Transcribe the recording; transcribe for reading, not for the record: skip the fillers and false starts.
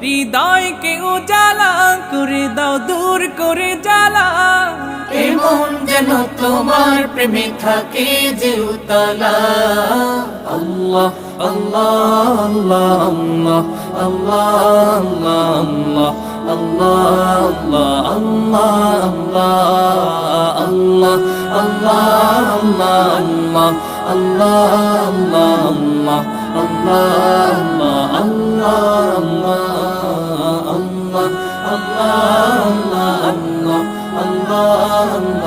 হৃদয়কে উজালা করে দাও, দূর করে জ্বালা। এমন যেন তোমার প্রেমে থাকে যে উতলা। আল্লাহ আল্লাহ আল্লাহ আল্লাহ আল্লাহ আল্লাহ আল্লাহ আল্লাহ আল্লাহ আল্লাহ আল্লাহ আল্লাহ আল্লাহ আল্লাহ আল্লাহ আল্লাহ আল্লাহ আল্লাহ আল্লাহ